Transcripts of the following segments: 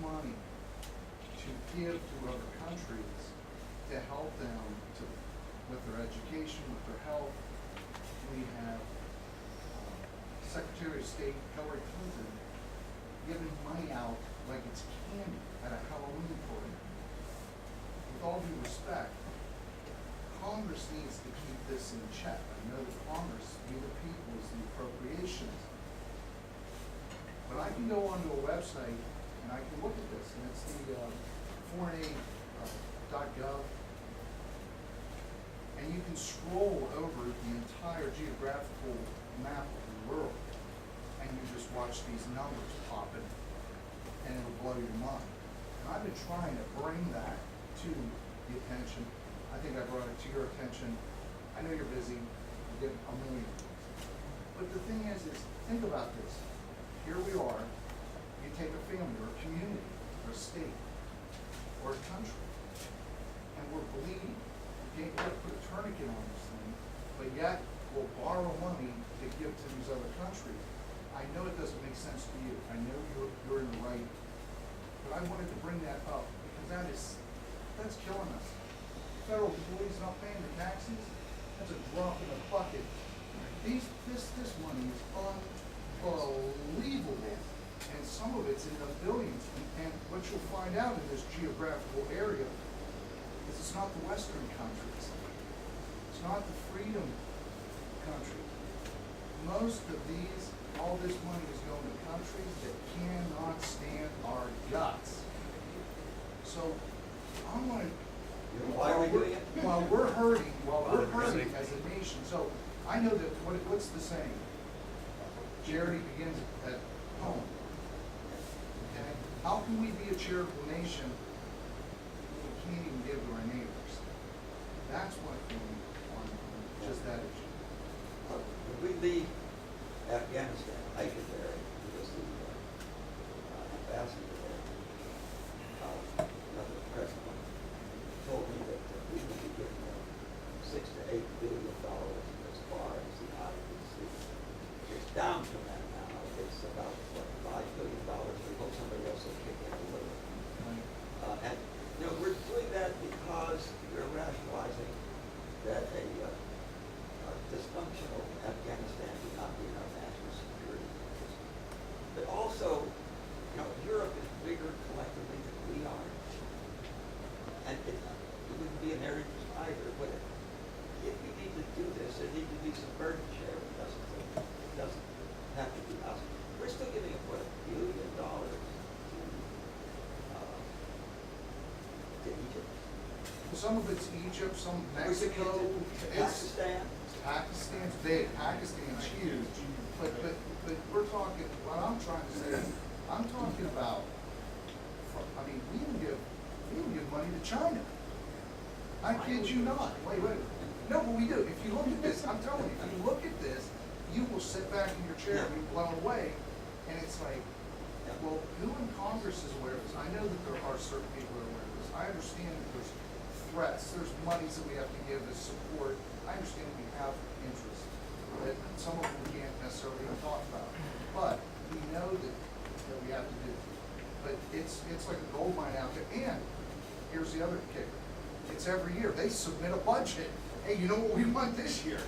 money to give to other countries to help them with their education, with their health. We have Secretary of State Hillary Clinton giving money out like it's candy at a Halloween party. With all due respect, Congress needs to keep this in check. I know that Congress, we the people, is the appropriations. But I can go onto a website and I can look at this, and it's the foreignaid.gov, and you can scroll over the entire geographical map of the world, and you just watch these numbers popping, and it'll blow your mind. And I've been trying to bring that to the attention. I think I brought it to your attention. I know you're busy, you get a million things. But the thing is think about this. Here we are, you take a family or a community or a state or a country, and we're bleeding. We can't put a tourniquet on this thing, but yet we'll borrow money to give to these other countries. I know it doesn't make sense to you. I know you're in the right, but I wanted to bring that up because that's killing us. Federal employees not paying their taxes, that's a drop in the bucket. This money is unbelievable, and some of it's in the billions. And what you'll find out in this geographical area is it's not the Western countries, it's not the freedom countries. Most of all this money is going to countries that cannot stand our guts. So I want to. Why are we doing it? While we're hurting as a nation. So I know that what's the saying? Charity begins at home. Okay? How can we be a charitable nation if we can't even give to our neighbors? That's my feeling on just that issue. When we leave Afghanistan, I get there, who was the ambassador there, another president, told me that we would be giving them $6 to $8 billion as far as the eye can see. It's down from that now. It's about $5 billion. We hope somebody else will kick in a little. And we're doing that because we're rationalizing that a dysfunctional Afghanistan would not be in our national security interest. But also, Europe is bigger collectively than we are. And it wouldn't be an area either, would it? If we need to do this, there needs to be some burden share. It doesn't have to be us. We're still giving $1 billion to Egypt. Some of it's Egypt, some Mexico. Pakistan's big. Pakistan's huge. But we're talking. What I'm trying to say is, I'm talking about. I mean, we even give money to China. I kid you not. Wait. No, but we do. If you look at this, I'm telling you, if you look at this, you will sit back in your chair and be blown away. And it's like, well, who in Congress is aware of this? I know that there are certain people that are aware of this. I understand that there's threats, there's monies that we have to give as support. I understand we have interest that some of them we can't necessarily even talk about. But we know that we have to do. But it's like a gold mine out there. And here's the other kicker. It's every year. They submit a budget. Hey, you know what we want this year?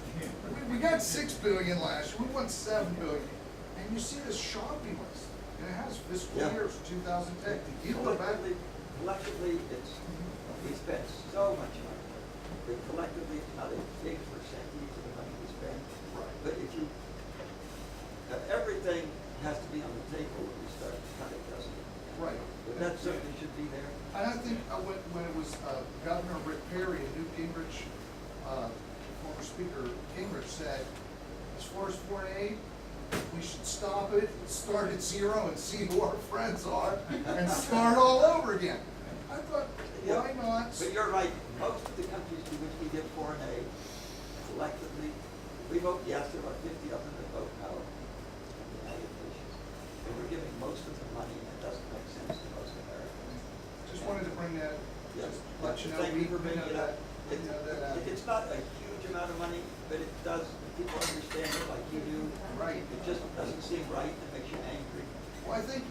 We got $6 billion last year. We want $7 billion. And you see this shopping list. And it has fiscal years 2010. Collectively, we spend so much money. But collectively, it's not a big percentage of the money we spend. Right. But if you, everything has to be on the table when we start cutting, doesn't it? Right. But that certainly should be there. And I think when it was Governor Rick Perry and Newt Gingrich, former Speaker Gingrich said, as far as foreign aid, we should stop it, start at zero, and see who our friends are, and start all over again. I thought, why not? But you're right. Most of the countries to which we give foreign aid, collectively, we vote yes. There are 50 of them that vote no. In the United Nations, and we're giving most of the money, and it doesn't make sense to most Americans. Just wanted to bring that. Yes. Let you know. Thank you for bringing it up. That. It's not a huge amount of money, but it does. People understand it like you do. Right. It just doesn't seem right. It makes you angry. Well, I think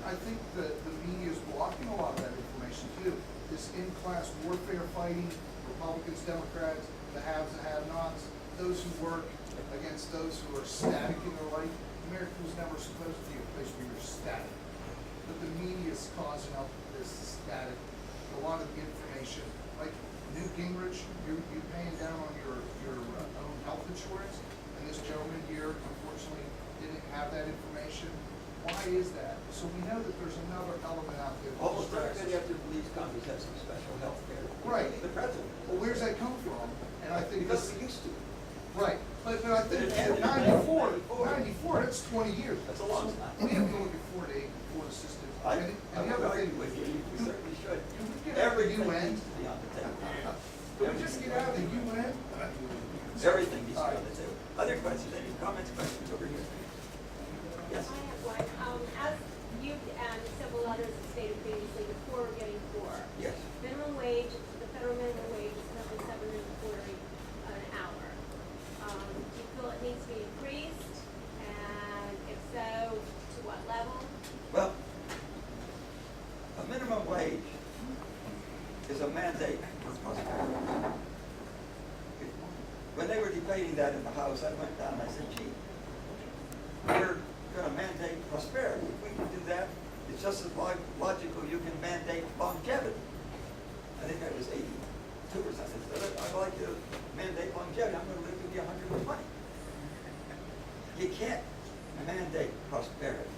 the media is blocking a lot of that information too. This in-class warfare fighting, Republicans, Democrats, the haves and have-nots, those who work against those who are static in their life. America was never supposed to be a place where you're static. But the media is causing up this static. A lot of the information, like Newt Gingrich, you're paying down on your own health insurance, and this gentleman here unfortunately didn't have that information. Why is that? So we know that there's another element out there. Almost everybody after police companies have some special health care. Right. The president. Well, where's that come from? And I think Because this, we used to. right, but I think But it- 94, that's 20 years. That's a long time. We have to look at Ford aid, Ford assistance. I And the would other argue thing, with you, we certainly should. Can we get out of the Everything UN? needs to be on the table. Can we just get out of the UN? Everything needs to be on the table. Other questions, any comments, questions over here? Yes? I have one. As you and several others have stated previously, the poor are getting poorer. Yes. Minimum wage, the federal minimum wage is currently $7.40 an hour. Do you feel it needs to be increased? And if so, to what level? Well, a minimum wage is a mandate for prosperity. When they were debating that in the House, I went down and I said, gee, we're going to mandate prosperity. If we can do that, it's just as logical you can mandate longevity. I think I was 82 or something. So I'd like to mandate longevity. I'm going to live to be 120. You can't mandate prosperity.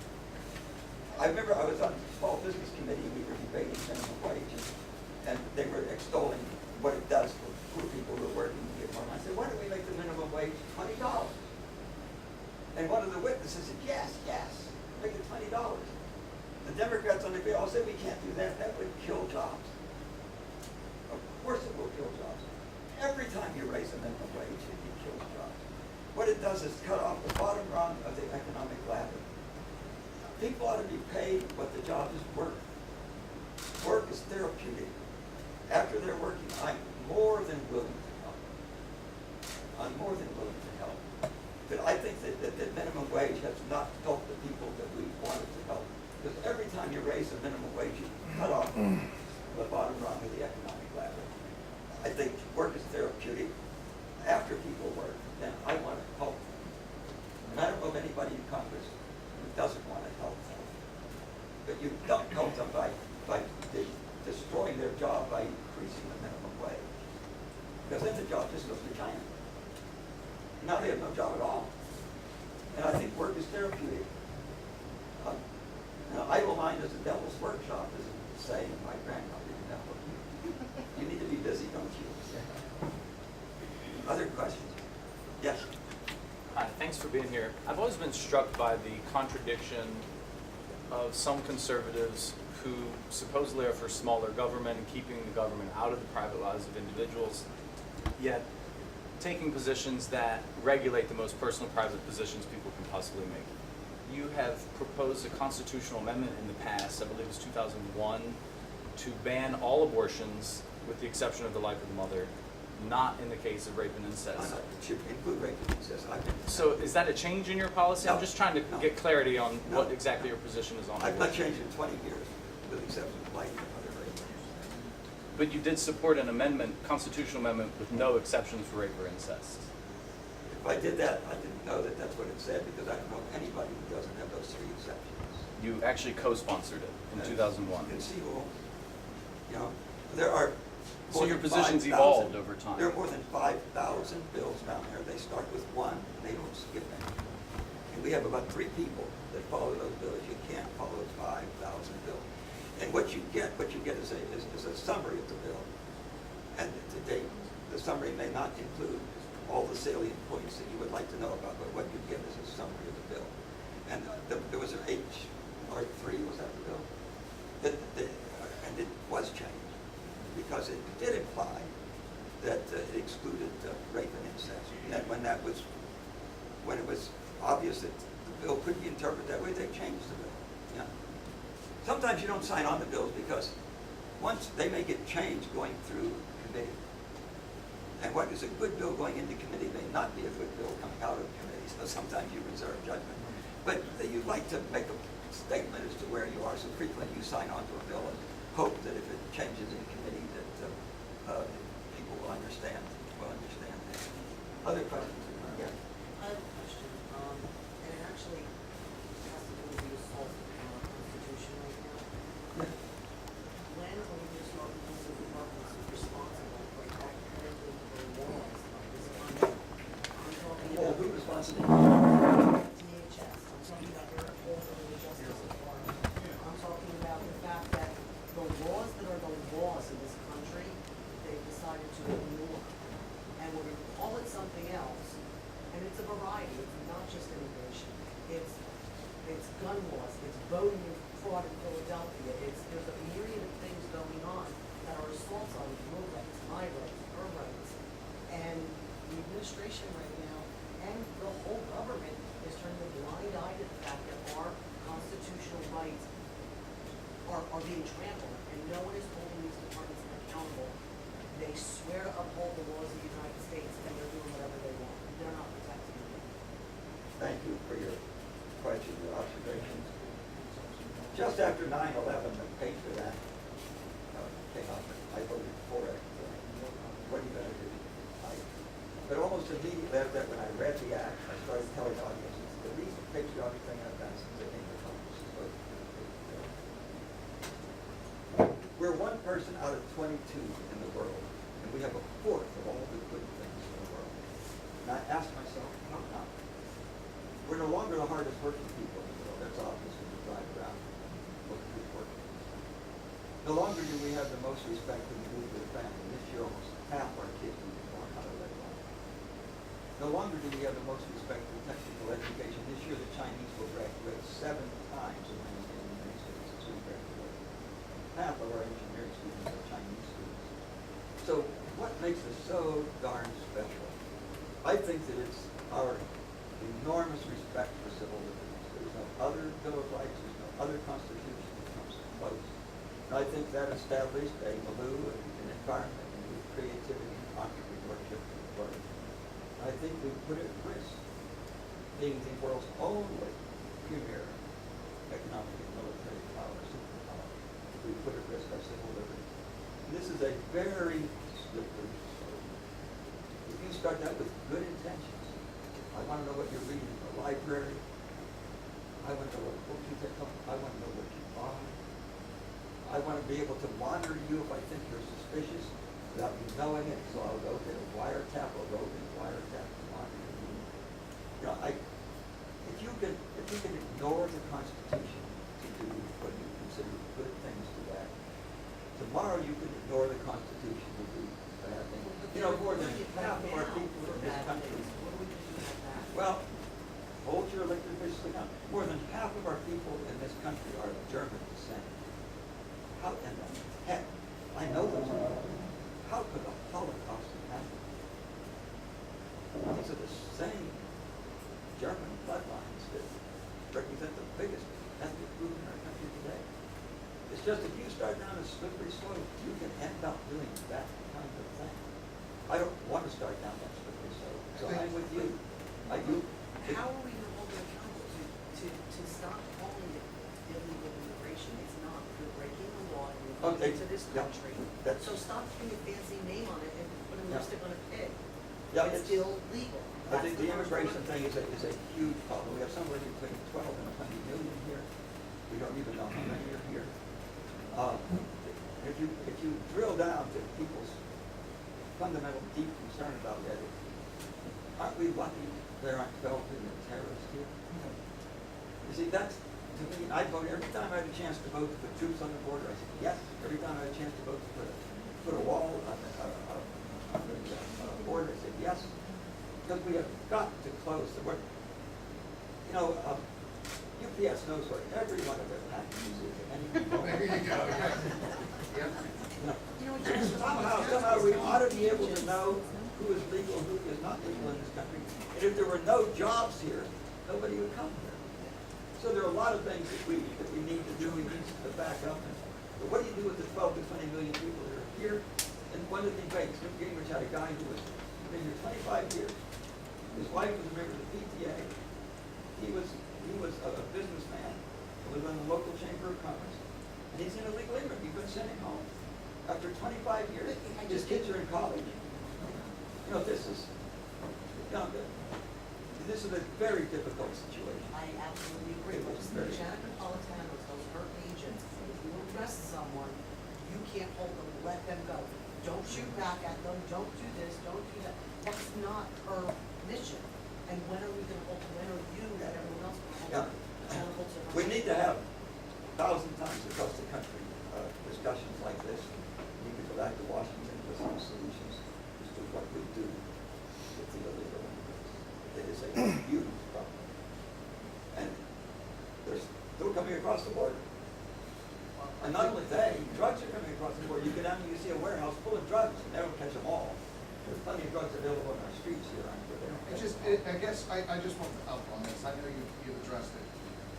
I remember I was on the Small Business Committee, we were debating minimum wages, and they were extolling what it does for poor people who are working to get more. I said, why don't we make the minimum wage $20? And one of the witnesses said, yes, make it $20. The Democrats on the bill all said, we can't do that, that would kill jobs. Of course it will kill jobs. Every time you raise the minimum wage, it kills jobs. What it does is cut off the bottom rung of the economic ladder. People ought to be paid what the job is worth. Work is therapeutic. After they're working, I'm more than willing to help. I'm more than willing to help. But I think that the minimum wage has not helped the people that we wanted to help. Because every time you raise the minimum wage, you cut off the bottom rung of the economic ladder. I think work is therapeutic. After people work, then I want to help them. And I don't know of anybody in Congress who doesn't want to help them. But you don't help them by destroying their job by increasing the minimum wage. Because then the job just goes to China. Now they have no job at all. And I think work is therapeutic. Idle mind is the devil's workshop, is a saying my grandmother didn't know. You need to be busy, don't you? Other questions? Yes? Hi, thanks for being here. I've always been struck by the contradiction of some conservatives who supposedly are for smaller government and keeping the government out of the private lives of individuals, yet taking positions that regulate the most personal private positions people can possibly make. You have proposed a constitutional amendment in the past, I believe it was 2001, to ban all abortions with the exception of the life of the mother, not in the case of rape and incest. It should include rape and incest. So is that a change in your policy? No. I'm just trying to No. get clarity on No. what exactly your position is on I've not abortion. changed in 20 years, with the exception of life and other rape. But you did support an amendment, constitutional amendment, with no exceptions for rape or incest. If I did that, I didn't know that that's what it said, because I don't know anybody who doesn't have those three exceptions. You actually co-sponsored it in And 2001. Conceivable, there are So more your than position's 5,000 evolved over time. There are more than 5,000 bills down there. They start with one, they don't skip any. And we have about 3 people that follow those bills. You can't follow 5,000 bills. And what you get is a summary of the bill. And to date, the summary may not include all the salient points that you would like to know about, but what you get is a summary of the bill. And there was an HR3, was that the bill? And it was changed, because it did imply that it excluded rape and incest. And when it was obvious that the bill could be interpreted that way, they changed the bill. Yeah. Sometimes you don't sign on the bills because once they may get changed going through committee. And what is a good bill going into committee may not be a good bill coming out of committee. So sometimes you reserve judgment. But you'd like to statement as to where you are. So frequently you sign on to a bill and hope that if it changes in committee that people will understand that. Other questions? Yeah. I have a question, and it actually has to do with the assault on our Constitution right now. Yeah. When are we going to start holding the departments responsible for accurately for laws of this country? I'm talking Well, about who's responsible? DHS, I'm talking about their hold over the Justice Department. I'm talking about the fact that the laws that are the laws in this country, they've decided to ignore. And we're going to call it something else, and it's a variety, it's not just immigration. It's gun laws, it's voting fraud in Philadelphia, there's a myriad of things going on that are assaults on your rights, my rights, her rights. And the administration right now, and the whole government is turning a blind eye to the fact that our constitutional rights are being trampled, and no one is holding these departments accountable. They swear to uphold the laws of the United States, and they're doing whatever they want. They're not protecting them. Thank you for your question, your observations. Just after 9/11, the Patriot Act came up, I voted for it. What are you going to do? But almost immediately after that, when I read the act, I started telling audiences, the least patriotic thing I've done since I came to Congress is vote for the Patriot Act. We're one person out of 22 in the world, and we have a fourth of all the good things in the world. And I asked myself, how come? We're no longer the hardest working people in the world. That's obvious when you drive around and look at who's working. No longer do we have the most respect for the nuclear family. This year, almost half our kids will be born out of wedlock. No longer do we have the most respect for technical education. This year, the Chinese will graduate 7 times as many in the United States as we graduate. Half of our engineering students are Chinese students. So what makes us so darn special? I think that it's our enormous respect for civil liberties. There's no other Bill of Rights, there's no other constitution that comes close. And I think that established a milieu and an environment with creativity and entrepreneurship in the world. I think we put at risk being the world's only premier economic and military power, superpower. We put at risk our civil liberties. And this is a very slippery slope. If you start out with good intentions, I want to know what you're reading in the library. I want to know what books you pick up. I want to know what you buy. I want to be able to monitor you if I think you're suspicious without you knowing it. So I'll go get a wiretap or roving wiretap to monitor you. You know, if you can ignore the Constitution to do what you consider good things to act, tomorrow you can ignore the Constitution to do bad things. You know, more than half of our people in this country. What are we going to do about that? Well, hold your elected officials accountable. More than half of our people in this country are of German descent. How in the heck, I know those people. How could the Holocaust have happened? These are the same German bloodlines that represent the biggest ethnic group in our country today. It's just if you start down a slippery slope, you can end up doing that kind of thing. I don't want to start down that slippery slope, so I'm with you. I do. How are we going to hold them accountable to stop calling it illegal immigration? It's not. You're breaking the law and you're coming into this country. So stop putting a fancy name on it and putting lipstick on a pig. Yeah, It's still legal. I think the immigration thing is a huge problem. We have somewhere between 12 and 100 million here. We don't even know how many are here. If you drill down to people's fundamental deep concern about that, aren't we lucky there aren't 12 million terrorists here? You see, that's, to me, I voted every time I had a chance to vote to put troops on the border. I said yes. Every time I had a chance to vote to put a wall on the border, I said yes. Because we have got to close the border. You know, UPS knows where every one of their packages is at any moment. There you go. Yep. Somehow we ought to be able to know who is legal, who is not legal in this country. And if there were no jobs here, nobody would come here. So there are a lot of things that we need to do. We need to back up. But what do you do with the 12 to 20 million people that are here? And one of the debates, Newt Gingrich had a guy who was been here 25 years. His wife was a member of the PTA. He was a businessman. live in the local chamber of commerce, and he's an illegal immigrant. You've been sent him home after 25 years. His kids are in college. You know, this is a very difficult situation. I absolutely agree, but Janet Napolitano tells her agents, if you arrest someone, you can't hold them, let them go. Don't shoot back at them, don't do this, don't do that. That's not her mission. And when are we gonna hold, when are you and everyone else gonna hold accountable to her? We need to have 1,000 times across the country discussions like this. We need to go back to Washington with some solutions as to what we do with the illegal immigrants. It is a huge problem. And they're still coming across the border. And not only that, drugs are coming across the border. You get down and you see a warehouse full of drugs, and they don't catch them all. There's plenty of drugs available on our streets here, but they don't catch them all. I guess, I just want to up on this, I know you've addressed it.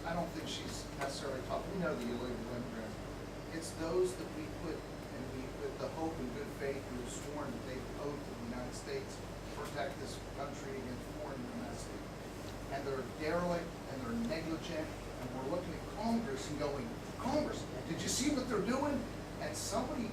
I don't think she's necessarily talking, we know the illegal immigrant. It's those that we put, and we, with the hope and good faith, who have sworn that they owe to the United States to protect this country against foreign domestic. And they're derelict, and they're negligent, and we're looking at Congress and going, Congress, did you see what they're doing? And somebody